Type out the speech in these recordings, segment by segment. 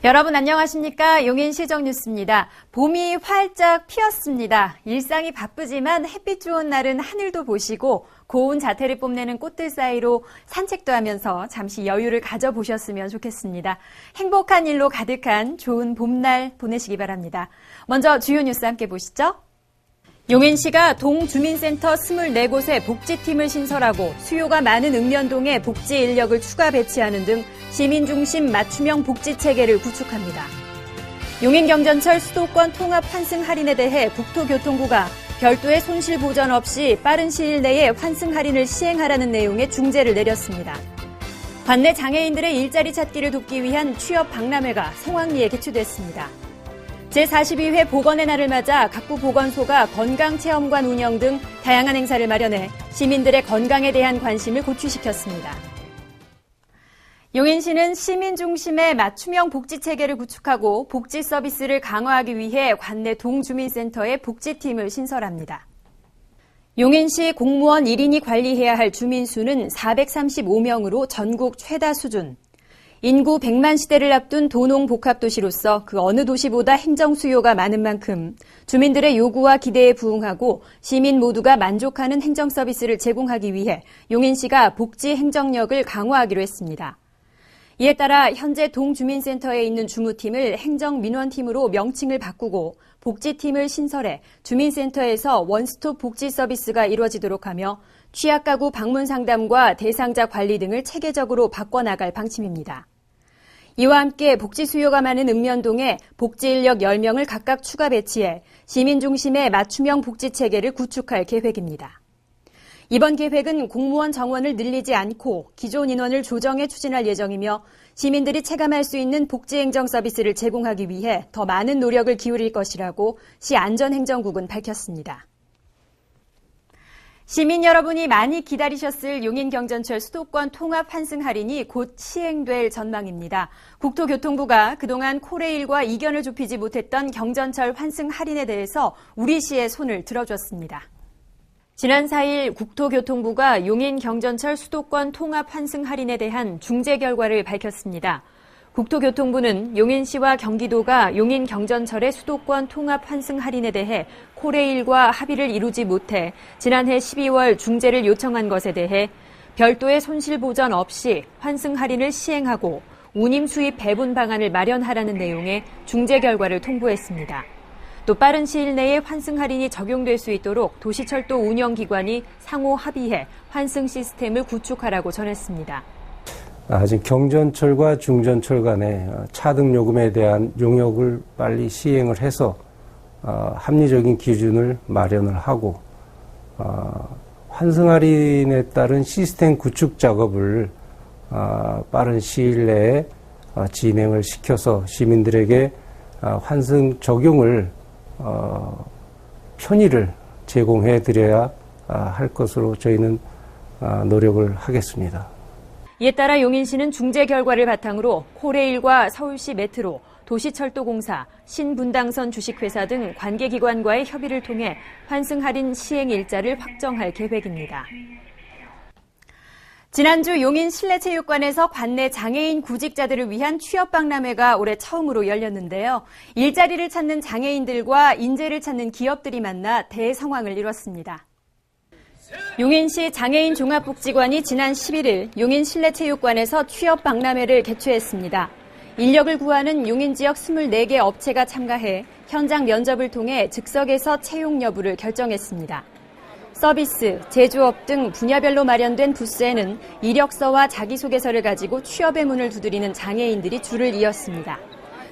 여러분 안녕하십니까? 용인시정 뉴스입니다. 봄이 활짝 피었습니다. 일상이 바쁘지만 햇빛 좋은 날은 하늘도 보시고 고운 자태를 뽐내는 꽃들 사이로 산책도 하면서 잠시 여유를 가져보셨으면 좋겠습니다. 행복한 일로 가득한 좋은 봄날 보내시기 바랍니다. 먼저 주요 뉴스 함께 보시죠. 용인시가 동주민센터 24곳에 복지팀을 신설하고 수요가 많은 읍면동에 복지 인력을 추가 배치하는 등 시민중심 맞춤형 복지체계를 구축합니다. 용인경전철 수도권 통합 환승 할인에 대해 국토교통부가 별도의 손실 보전 없이 빠른 시일 내에 환승 할인을 시행하라는 내용의 중재를 내렸습니다. 관내 장애인들의 일자리 찾기를 돕기 위한 취업 박람회가 성황리에 개최됐습니다. 제42회 보건의 날을 맞아 각구 보건소가 건강체험관 운영 등 다양한 행사를 마련해 시민들의 건강에 대한 관심을 고취시켰습니다. 용인시는 시민 중심의 맞춤형 복지체계를 구축하고 복지 서비스를 강화하기 위해 관내 동주민센터에 복지팀을 신설합니다. 용인시 공무원 1인이 관리해야 할 주민수는 435명으로 전국 최다 수준. 인구 100만 시대를 앞둔 도농복합도시로서 그 어느 도시보다 행정 수요가 많은 만큼 주민들의 요구와 기대에 부응하고 시민 모두가 만족하는 행정 서비스를 제공하기 위해 용인시가 복지 행정력을 강화하기로 했습니다. 이에 따라 현재 동주민센터에 있는 주무팀을 행정민원팀으로 명칭을 바꾸고 복지팀을 신설해 주민센터에서 원스톱 복지 서비스가 이루어지도록 하며 취약가구 방문 상담과 대상자 관리 등을 체계적으로 바꿔나갈 방침입니다. 이와 함께 복지 수요가 많은 읍면동에 복지 인력 10명을 각각 추가 배치해 시민 중심의 맞춤형 복지 체계를 구축할 계획입니다. 이번 계획은 공무원 정원을 늘리지 않고 기존 인원을 조정해 추진할 예정이며 시민들이 체감할 수 있는 복지 행정 서비스를 제공하기 위해 더 많은 노력을 기울일 것이라고 시 안전행정국은 밝혔습니다. 시민 여러분이 많이 기다리셨을 용인경전철 수도권 통합 환승 할인이 곧 시행될 전망입니다. 국토교통부가 그동안 코레일과 이견을 좁히지 못했던 경전철 환승 할인에 대해서 우리 시의 손을 들어줬습니다. 지난 4일 국토교통부가 용인경전철 수도권 통합 환승 할인에 대한 중재 결과를 밝혔습니다. 국토교통부는 용인시와 경기도가 용인경전철의 수도권 통합 환승 할인에 대해 코레일과 합의를 이루지 못해 지난해 12월 중재를 요청한 것에 대해 별도의 손실 보전 없이 환승 할인을 시행하고 운임 수입 배분 방안을 마련하라는 내용의 중재 결과를 통보했습니다. 또 빠른 시일 내에 환승 할인이 적용될 수 있도록 도시철도 운영기관이 상호 합의해 환승 시스템을 구축하라고 전했습니다. 지금 경전철과 중전철 간의 차등 요금에 대한 용역을 빨리 시행을 해서 합리적인 기준을 마련을 하고 환승 할인에 따른 시스템 구축 작업을 빠른 시일 내에 진행을 시켜서 시민들에게 환승 적용을 편의를 제공해 드려야 할 것으로 저희는 노력을 하겠습니다. 이에 따라 용인시는 중재 결과를 바탕으로 코레일과 서울시 메트로, 도시철도공사, 신분당선 주식회사 등 관계기관과의 협의를 통해 환승 할인 시행 일자를 확정할 계획입니다. 지난주 용인 실내체육관에서 관내 장애인 구직자들을 위한 취업 박람회가 올해 처음으로 열렸는데요. 일자리를 찾는 장애인들과 인재를 찾는 기업들이 만나 대성황을 이뤘습니다. 용인시 장애인 종합복지관이 지난 11일 용인 실내체육관에서 취업 박람회를 개최했습니다. 인력을 구하는 용인 지역 24개 업체가 참가해 현장 면접을 통해 즉석에서 채용 여부를 결정했습니다. 서비스, 제조업 등 분야별로 마련된 부스에는 이력서와 자기소개서를 가지고 취업의 문을 두드리는 장애인들이 줄을 이었습니다.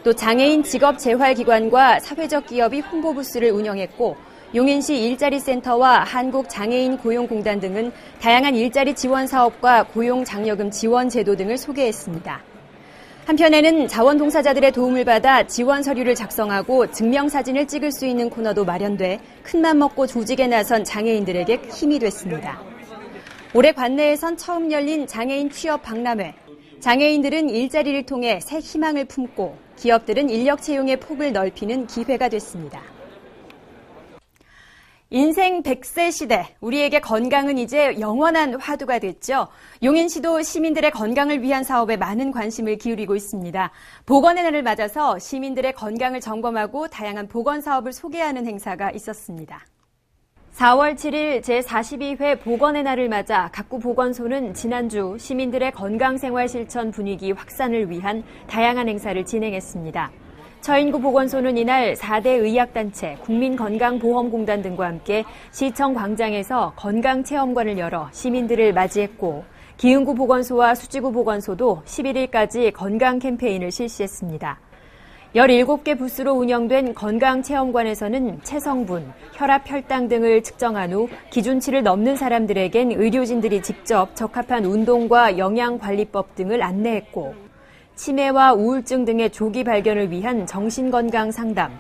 또 장애인 직업재활기관과 사회적 기업이 홍보 부스를 운영했고 용인시 일자리센터와 한국장애인 고용공단 등은 다양한 일자리 지원 사업과 고용장려금 지원 제도 등을 소개했습니다. 한편에는 자원봉사자들의 도움을 받아 지원 서류를 작성하고 증명사진을 찍을 수 있는 코너도 마련돼 큰맘 먹고 조직에 나선 장애인들에게 힘이 됐습니다. 올해 관내에선 처음 열린 장애인 취업 박람회. 장애인들은 일자리를 통해 새 희망을 품고 기업들은 인력 채용의 폭을 넓히는 기회가 됐습니다. 인생 100세 시대, 우리에게 건강은 이제 영원한 화두가 됐죠. 용인시도 시민들의 건강을 위한 사업에 많은 관심을 기울이고 있습니다. 보건의 날을 맞아서 시민들의 건강을 점검하고 다양한 보건 사업을 소개하는 행사가 있었습니다. 4월 7일 제42회 보건의 날을 맞아 각구 보건소는 지난주 시민들의 건강생활 실천 분위기 확산을 위한 다양한 행사를 진행했습니다. 처인구 보건소는 이날 4대 의학단체, 국민건강보험공단 등과 함께 시청 광장에서 건강체험관을 열어 시민들을 맞이했고, 기흥구 보건소와 수지구 보건소도 11일까지 건강 캠페인을 실시했습니다. 17개 부스로 운영된 건강체험관에서는 체성분, 혈압, 혈당 등을 측정한 후 기준치를 넘는 사람들에겐 의료진들이 직접 적합한 운동과 영양관리법 등을 안내했고, 치매와 우울증 등의 조기 발견을 위한 정신건강 상담,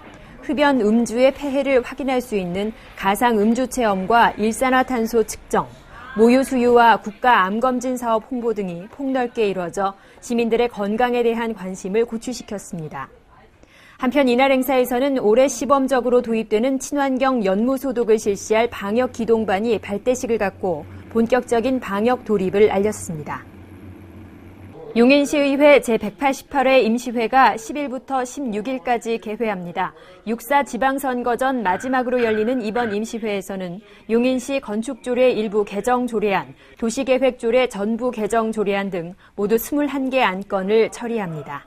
흡연 음주의 폐해를 확인할 수 있는 가상 음주 체험과 일산화탄소 측정, 모유 수유와 국가 암검진 사업 홍보 등이 폭넓게 이루어져 시민들의 건강에 대한 관심을 고취시켰습니다. 한편 이날 행사에서는 올해 시범적으로 도입되는 친환경 연무 소독을 실시할 방역 기동반이 발대식을 갖고 본격적인 방역 돌입을 알렸습니다. 용인시의회 제188회 임시회가 10일부터 16일까지 개회합니다. 6.4 지방선거 전 마지막으로 열리는 이번 임시회에서는 용인시 건축조례 일부 개정 조례안, 도시계획조례 전부 개정 조례안 등 모두 21개 안건을 처리합니다.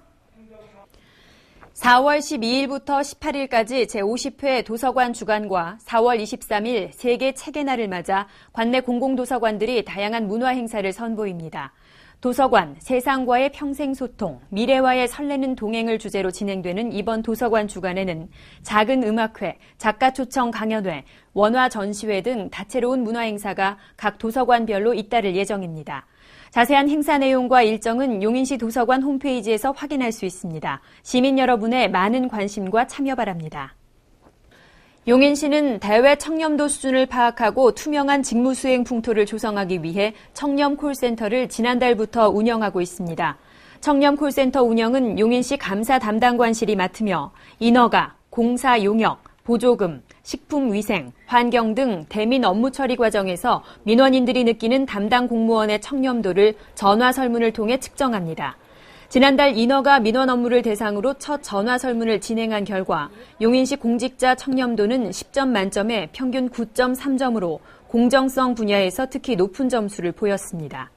4월 12일부터 18일까지 제50회 도서관 주간과 4월 23일 세계 책의 날을 맞아 관내 공공도서관들이 다양한 문화 행사를 선보입니다. 도서관, 세상과의 평생소통, 미래와의 설레는 동행을 주제로 진행되는 이번 도서관 주간에는 작은 음악회, 작가 초청 강연회, 원화 전시회 등 다채로운 문화 행사가 각 도서관별로 잇따를 예정입니다. 자세한 행사 내용과 일정은 용인시 도서관 홈페이지에서 확인할 수 있습니다. 시민 여러분의 많은 관심과 참여 바랍니다. 용인시는 대외 청렴도 수준을 파악하고 투명한 직무수행 풍토를 조성하기 위해 청렴 콜센터를 지난달부터 운영하고 있습니다. 청렴 콜센터 운영은 용인시 감사 담당관실이 맡으며 인허가, 공사 용역, 보조금, 식품위생, 환경 등 대민 업무 처리 과정에서 민원인들이 느끼는 담당 공무원의 청렴도를 전화 설문을 통해 측정합니다. 지난달 인허가 민원 업무를 대상으로 첫 전화 설문을 진행한 결과 용인시 공직자 청렴도는 10점 만점에 평균 9.3점으로 공정성 분야에서 특히 높은 점수를 보였습니다.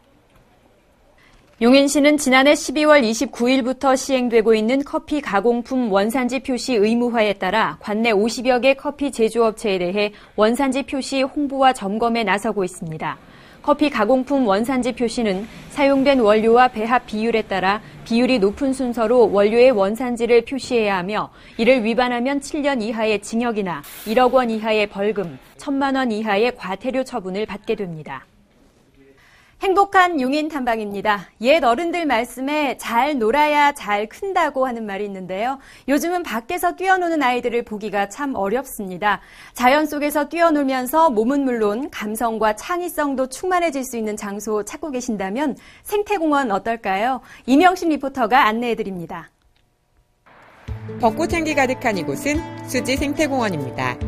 용인시는 지난해 12월 29일부터 시행되고 있는 커피 가공품 원산지 표시 의무화에 따라 관내 50여 개 커피 제조업체에 대해 원산지 표시 홍보와 점검에 나서고 있습니다. 커피 가공품 원산지 표시는 사용된 원료와 배합 비율에 따라 비율이 높은 순서로 원료의 원산지를 표시해야 하며 이를 위반하면 7년 이하의 징역이나 1억 원 이하의 벌금, 1,000만 원 이하의 과태료 처분을 받게 됩니다. 행복한 용인 탐방입니다. 옛 어른들 말씀에 잘 놀아야 잘 큰다고 하는 말이 있는데요. 요즘은 밖에서 뛰어노는 아이들을 보기가 참 어렵습니다. 자연 속에서 뛰어놀면서 몸은 물론 감성과 창의성도 충만해질 수 있는 장소 찾고 계신다면 생태공원 어떨까요? 이명신 리포터가 안내해드립니다. 벚꽃 향기 가득한 이곳은 수지 생태공원입니다.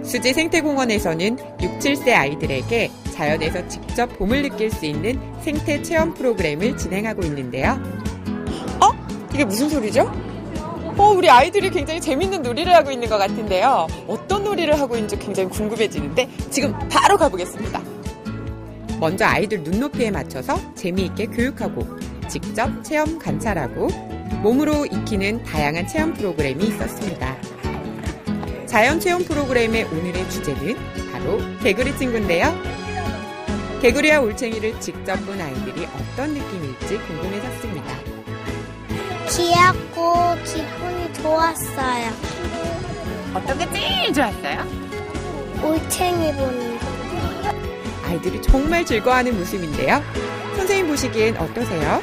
수지 생태공원에서는 6, 7세 아이들에게 자연에서 직접 봄을 느낄 수 있는 생태 체험 프로그램을 진행하고 있는데요. 이게 무슨 소리죠? 우리 아이들이 굉장히 재밌는 놀이를 하고 있는 것 같은데요. 어떤 놀이를 하고 있는지 굉장히 궁금해지는데 지금 바로 가보겠습니다. 먼저 아이들 눈높이에 맞춰서 재미있게 교육하고 직접 체험 관찰하고 몸으로 익히는 다양한 체험 프로그램이 있었습니다. 자연 체험 프로그램의 오늘의 주제는 바로 개구리 친구인데요. 개구리와 올챙이를 직접 본 아이들이 어떤 느낌일지 궁금해졌습니다. 귀엽고 기분이 좋았어요. 어떤 게 제일 좋았어요? 올챙이 보는 거. 아이들이 정말 즐거워하는 모습인데요. 선생님 보시기엔 어떠세요?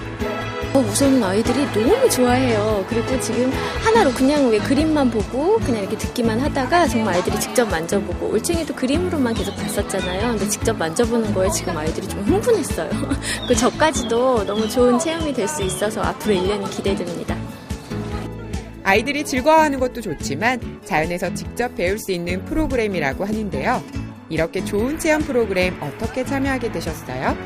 우선 아이들이 너무 좋아해요. 그리고 지금 하나로 그냥 왜 그림만 보고 그냥 이렇게 듣기만 하다가 정말 아이들이 직접 만져보고 올챙이도 그림으로만 계속 봤었잖아요. 근데 직접 만져보는 거에 지금 아이들이 좀 흥분했어요. 그 저까지도 너무 좋은 체험이 될 수 있어서 앞으로 1년이 기대됩니다. 아이들이 즐거워하는 것도 좋지만 자연에서 직접 배울 수 있는 프로그램이라고 하는데요. 이렇게 좋은 체험 프로그램 어떻게 참여하게 되셨어요?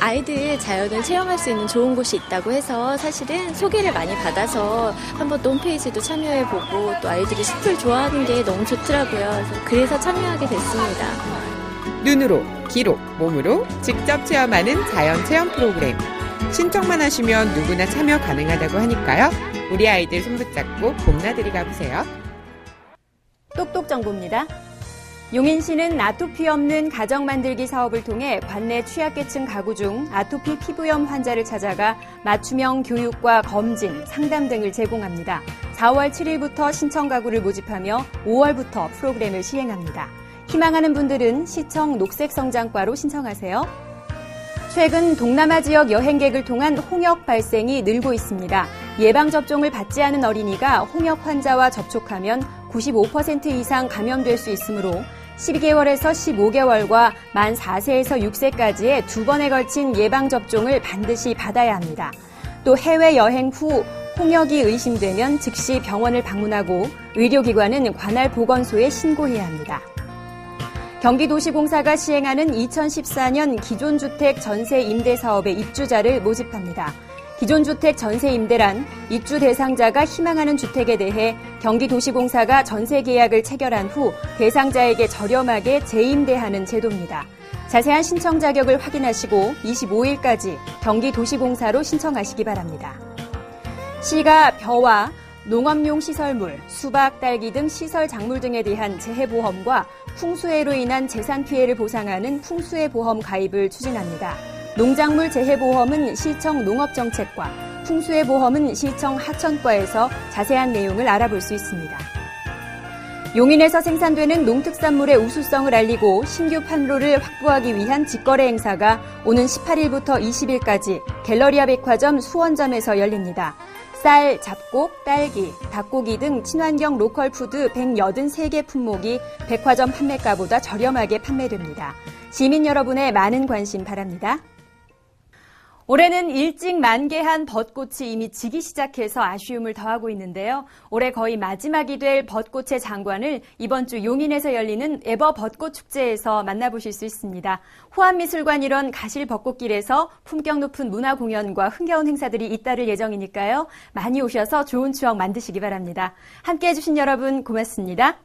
아이들 자연을 체험할 수 있는 좋은 곳이 있다고 해서 사실은 소개를 많이 받아서 한번 또 홈페이지도 참여해보고 또 아이들이 숲을 좋아하는 게 너무 좋더라고요. 그래서 참여하게 됐습니다. 눈으로, 귀로, 몸으로 직접 체험하는 자연 체험 프로그램. 신청만 하시면 누구나 참여 가능하다고 하니까요. 우리 아이들 손 붙잡고 봄나들이 가보세요. 똑똑 정보입니다. 용인시는 아토피 없는 가정 만들기 사업을 통해 관내 취약계층 가구 중 아토피 피부염 환자를 찾아가 맞춤형 교육과 검진, 상담 등을 제공합니다. 4월 7일부터 신청 가구를 모집하며 5월부터 프로그램을 시행합니다. 희망하는 분들은 시청 녹색성장과로 신청하세요. 최근 동남아 지역 여행객을 통한 홍역 발생이 늘고 있습니다. 예방접종을 받지 않은 어린이가 홍역 환자와 접촉하면 95% 이상 감염될 수 있으므로 12개월에서 15개월과 만 4세에서 6세까지의 2번에 걸친 예방접종을 반드시 받아야 합니다. 또 해외여행 후 홍역이 의심되면 즉시 병원을 방문하고 의료기관은 관할 보건소에 신고해야 합니다. 경기도시공사가 시행하는 2014년 기존주택 전세 임대 사업의 입주자를 모집합니다. 기존주택 전세 임대란 입주 대상자가 희망하는 주택에 대해 경기도시공사가 전세 계약을 체결한 후 대상자에게 저렴하게 재임대하는 제도입니다. 자세한 신청 자격을 확인하시고 25일까지 경기도시공사로 신청하시기 바랍니다. 시가 벼와 농업용 시설물, 수박, 딸기 등 시설 작물 등에 대한 재해보험과 풍수해로 인한 재산 피해를 보상하는 풍수해보험 가입을 추진합니다. 농작물 재해보험은 시청 농업정책과, 풍수해보험은 시청 하천과에서 자세한 내용을 알아볼 수 있습니다. 용인에서 생산되는 농특산물의 우수성을 알리고 신규 판로를 확보하기 위한 직거래 행사가 오는 18일부터 20일까지 갤러리아 백화점 수원점에서 열립니다. 쌀, 잡곡, 딸기, 닭고기 등 친환경 로컬 푸드 183개 품목이 백화점 판매가보다 저렴하게 판매됩니다. 시민 여러분의 많은 관심 바랍니다. 올해는 일찍 만개한 벚꽃이 이미 지기 시작해서 아쉬움을 더하고 있는데요. 올해 거의 마지막이 될 벚꽃의 장관을 이번 주 용인에서 열리는 에버 벚꽃 축제에서 만나보실 수 있습니다. 호암미술관 일원 가실 벚꽃길에서 품격 높은 문화 공연과 흥겨운 행사들이 잇따를 예정이니까요. 많이 오셔서 좋은 추억 만드시기 바랍니다. 함께해 주신 여러분 고맙습니다.